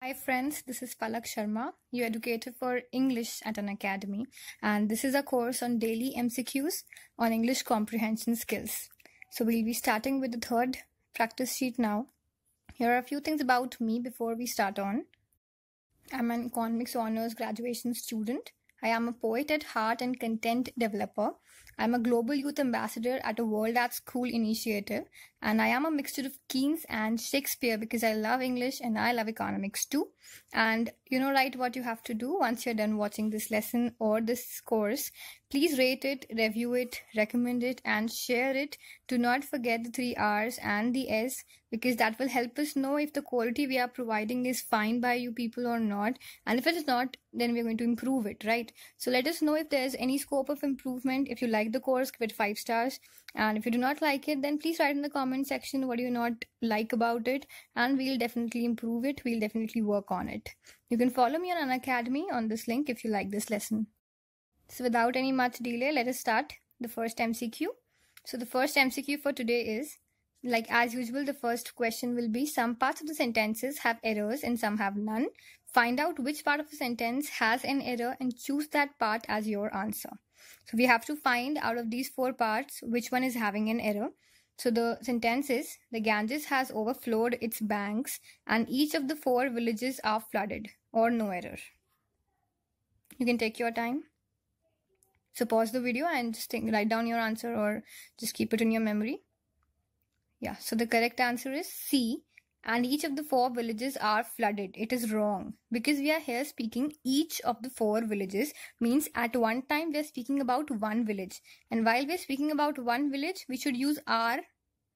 Hi friends, this is Palak Sharma, your educator for English at an academy, and this is a course on daily MCQs on English comprehension skills. So we'll be starting with the third practice sheet now. Here are a few things about me before we start on. I'm an economics honors graduation student. I am a poet at heart and content developer. I'm a global youth ambassador at a World at School initiative, and I am a mixture of Keynes and Shakespeare because I love English and I love economics too. And you know, right, what you have to do once you're done watching this lesson or this course, please rate it, review it, recommend it, and share it. Do not forget the 3 R's and the S because that will help us know if the quality we are providing is fine by you people or not. And if it is not, then we're going to improve it, right? So let us know if there's any scope of improvement. If you like the course, give it 5 stars. And if you do not like it, then please write in the comment section what do you not like about it. And we'll definitely improve it. We'll definitely work on it. You can follow me on Unacademy on this link if you like this lesson. So without any much delay, let us start the first MCQ. So the first MCQ for today is, like as usual, the first question will be some parts of the sentences have errors and some have none. Find out which part of the sentence has an error and choose that part as your answer. So we have to find out of these 4 parts which one is having an error. So the sentence is, the Ganges has overflowed its banks and each of the 4 villages are flooded, or no error. You can take your time. So pause the video and just write down your answer or just keep it in your memory. Yeah, so the correct answer is C. And each of the 4 villages are flooded. It is wrong because we are here speaking each of the 4 villages means at one time we are speaking about one village. And while we are speaking about one village, we should use are.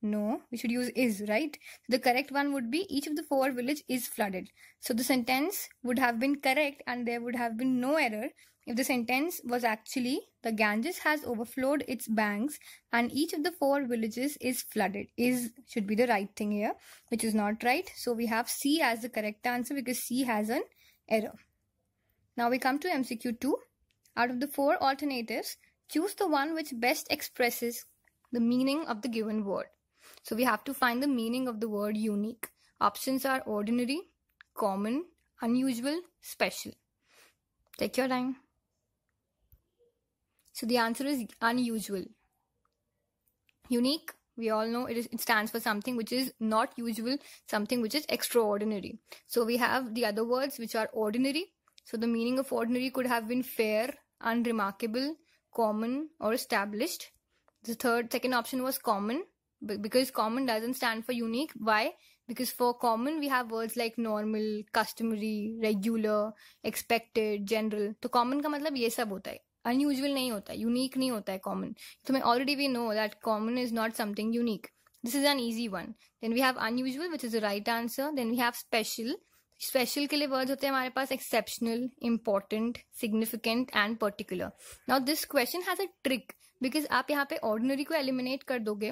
No, we should use is, right? The correct one would be each of the 4 village is flooded. So the sentence would have been correct and there would have been no error if the sentence was actually the Ganges has overflowed its banks and each of the 4 villages is flooded. Is should be the right thing here, which is not right. So we have C as the correct answer because C has an error. Now we come to MCQ 2. Out of the 4 alternatives, choose the one which best expresses the meaning of the given word. So we have to find the meaning of the word unique. Options are ordinary, common, unusual, special. Take your time. So the answer is unusual. Unique, we all know it stands for something which is not usual, something which is extraordinary. So we have the other words which are ordinary. So the meaning of ordinary could have been fair, unremarkable, common, or established. The second option was common because common doesn't stand for unique. Why? Because for common we have words like normal, customary, regular, expected, general. तो common का मतलब ये सब होता है. Unusual नहीं होता है, unique नहीं होता है common. So already we know that common is not something unique. This is an easy one. Then we have unusual, which is the right answer. Then we have special. Special के लिए words होते हैं हमारे पास exceptional, important, significant and particular. Now this question has a trick because आप यहाँ पे ordinary को eliminate कर दोगे,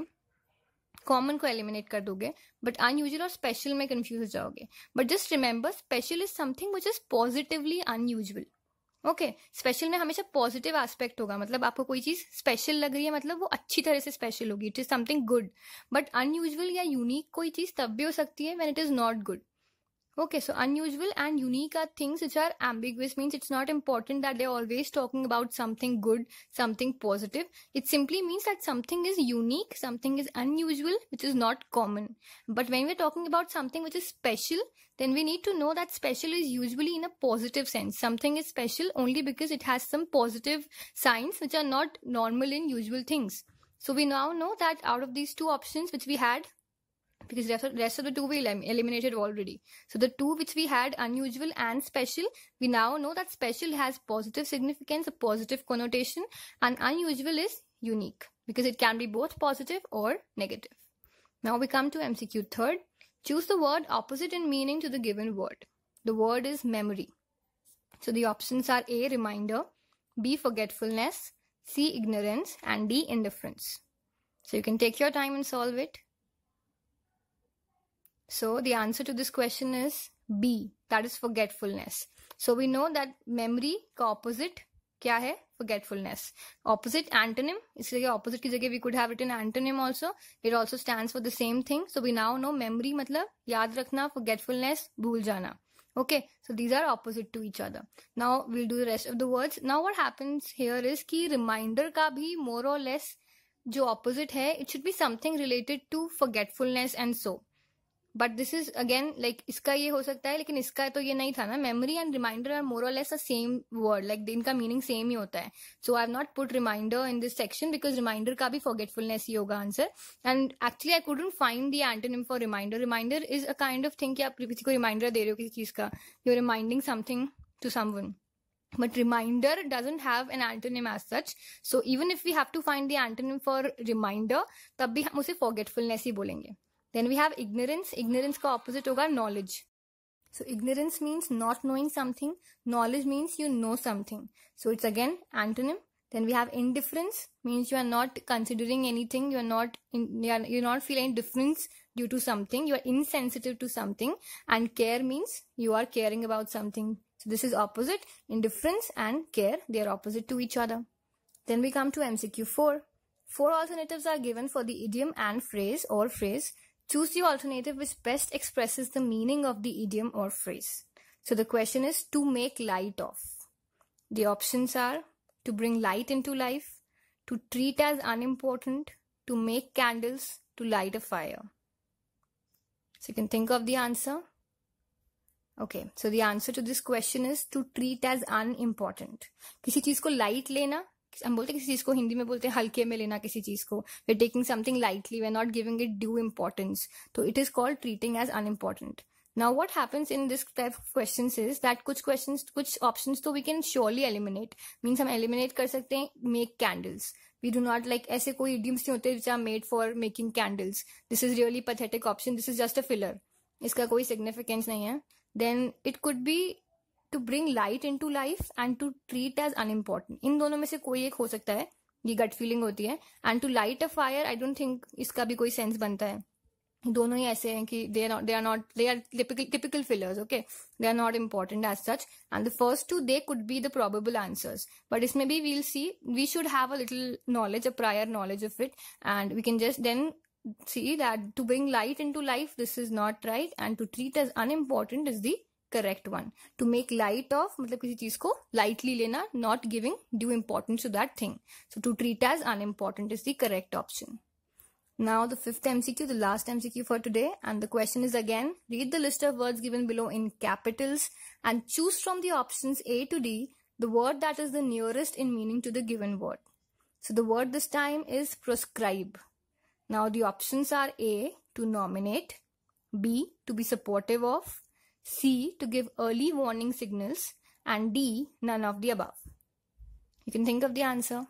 common को eliminate कर दोगे, but unusual और special में confuse हो जाओगे. But just remember, special is something which is positively unusual. Okay special में हमेशा पॉजिटिव एस्पेक्ट होगा, मतलब आपको कोई चीज स्पेशल लग रही है मतलब वो अच्छी तरह से स्पेशल होगी, it is something good. But unusual या यूनिक कोई चीज तब भी हो सकती है when it is not good. Okay, so unusual and unique are things which are ambiguous, means it's not important that they're always talking about something good, something positive. It simply means that something is unique, something is unusual, which is not common. But when we're talking about something which is special, then we need to know that special is usually in a positive sense. Something is special only because it has some positive signs which are not normal in usual things. So we now know that out of these 2 options which we had, because the rest of the 2 we eliminated already. So the 2 which we had, unusual and special, we now know that special has positive significance, a positive connotation, and unusual is unique because it can be both positive or negative. Now we come to MCQ 3rd. Choose the word opposite in meaning to the given word. The word is memory. So the options are A, reminder, B, forgetfulness, C, ignorance, and D, indifference. So you can take your time and solve it. So the answer to this question is B, that is forgetfulness. So we know that memory का opposite क्या है? Forgetfulness. Opposite antonym, इसलिए opposite की जगह we could have written antonym also. It also stands for the same thing. So we now know memory मतलब याद रखना, forgetfulness भूल जाना. Okay, so these are opposite to each other. Now we'll do the rest of the words. Now what happens here is कि reminder का भी more or less जो opposite है, it should be something related to forgetfulness and so. But this is again like इसका ये हो सकता है, लेकिन इसका तो ये नहीं था ना. Memory and reminder are more or less the same word, like इनका meaning same ही होता है. So I have not put reminder in this section because reminder का भी forgetfulness ही होगा answer. And actually I couldn't find the antonym for reminder. Reminder is a kind of thing कि आप किसी को reminder दे रहे हो किसी चीज का, you're reminding something to someone. But reminder doesn't have an antonym as such. So even if we have to find the antonym for reminder, तब भी हम उसे forgetfulness ही बोलेंगे. Then we have ignorance. Ignorance का opposite होगा knowledge. So ignorance means not knowing something. Knowledge means you know something. So it's again antonym. Then we have indifference, means you are not considering anything. You're not feeling difference due to something. You are insensitive to something. And care means you are caring about something. So this is opposite. Indifference and care, they are opposite to each other. Then we come to MCQ 4. 4 alternatives are given for the idiom and phrase or phrase. Choose the alternative which best expresses the meaning of the idiom or phrase. So the question is to make light of. The options are to bring light into life, to treat as unimportant, to make candles, to light a fire. So you can think of the answer. Okay, so the answer to this question is to treat as unimportant. किसी चीज को light लेना, हम बोलते हैं किसी चीज को हिंदी में बोलते हैं हल्के में लेना किसी चीज को. We're taking something lightly, we're not giving it due importance. So it is called treating as unimportant. Now what happens in this type of questions is that कुछ options तो we can surely eliminate. Means हम eliminate कर सकते हैं make candles. We do not like ऐसे कोई idioms नहीं होते which are made for making candles. This is really pathetic option. This is just a filler. इसका कोई significance नहीं है. Then it could be to bring light into life and to treat as unimportant. इन दोनों में से कोई एक हो सकता है, ये gut feeling होती है. And to light a fire, I don't think इसका भी कोई sense बनता है. दोनों ही ऐसे हैं कि they are typical fillers, okay? They are not important as such. And the first two, they could be the probable answers. But इसमें भी we'll see, we should have a little knowledge, a prior knowledge of it. And we can just then see that to bring light into life, this is not right. And to treat as unimportant is the correct one. To make light of, मतलब किसी चीज को lightly लेना, not giving due importance to that thing. So to treat as unimportant is the correct option. Now the fifth MCQ, the last MCQ for today, and the question is again, read the list of words given below in capitals and choose from the options A to D the word that is the nearest in meaning to the given word. So the word this time is proscribe. Now the options are A, to nominate, B, to be supportive of, C, to give early warning signals, and D, none of the above. You can think of the answer.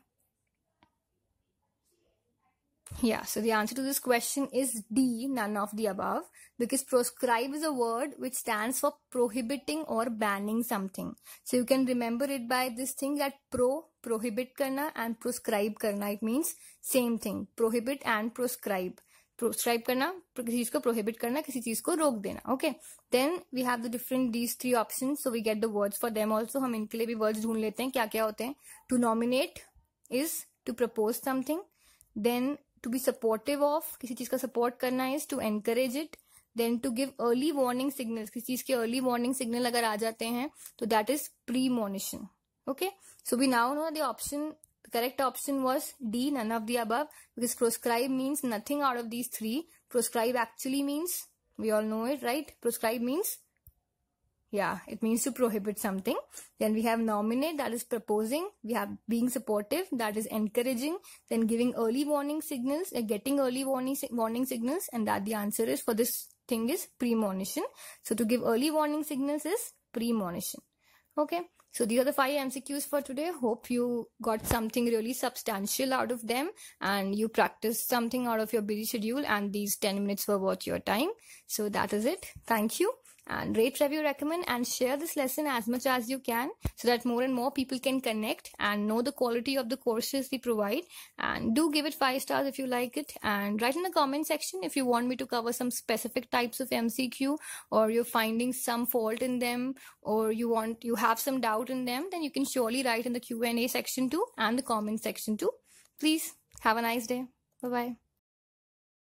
Yeah, so the answer to this question is D, none of the above, because proscribe is a word which stands for prohibiting or banning something. So you can remember it by this thing that prohibit karna and proscribe karna. It means same thing, prohibit and proscribe. Proscribe करना, किसी चीज को prohibit करना, किसी चीज को रोक देना. Okay. Then we have these three options. So we get the words for them also. हम इनके लिए भी words ढूंढ लेते हैं. क्या क्या होते हैं? To nominate is to propose something. Then to be supportive of, किसी चीज का support करना is to encourage it. Then to give early warning signals, किसी चीज के early warning signal अगर आ जाते हैं, तो that is premonition. Okay. So we now know the correct option was D, none of the above, because proscribe means nothing out of these three. Proscribe actually means, we all know it, right? Proscribe means, yeah, it means to prohibit something. Then we have nominate, that is proposing. We have being supportive, that is encouraging. Then giving early warning signals, getting early warning signals, and that the answer is for this thing is premonition. So to give early warning signals is premonition. Okay. So these are the 5 MCQs for today. Hope you got something really substantial out of them and you practiced something out of your busy schedule, and these 10 minutes were worth your time. So that is it. Thank you. And rate, review, recommend, and share this lesson as much as you can so that more and more people can connect and know the quality of the courses we provide. And do give it 5 stars if you like it, and write in the comment section if you want me to cover some specific types of MCQ, or you're finding some fault in them, or you have some doubt in them. Then you can surely write in the Q&A section too and the comment section too. Please have a nice day. Bye bye.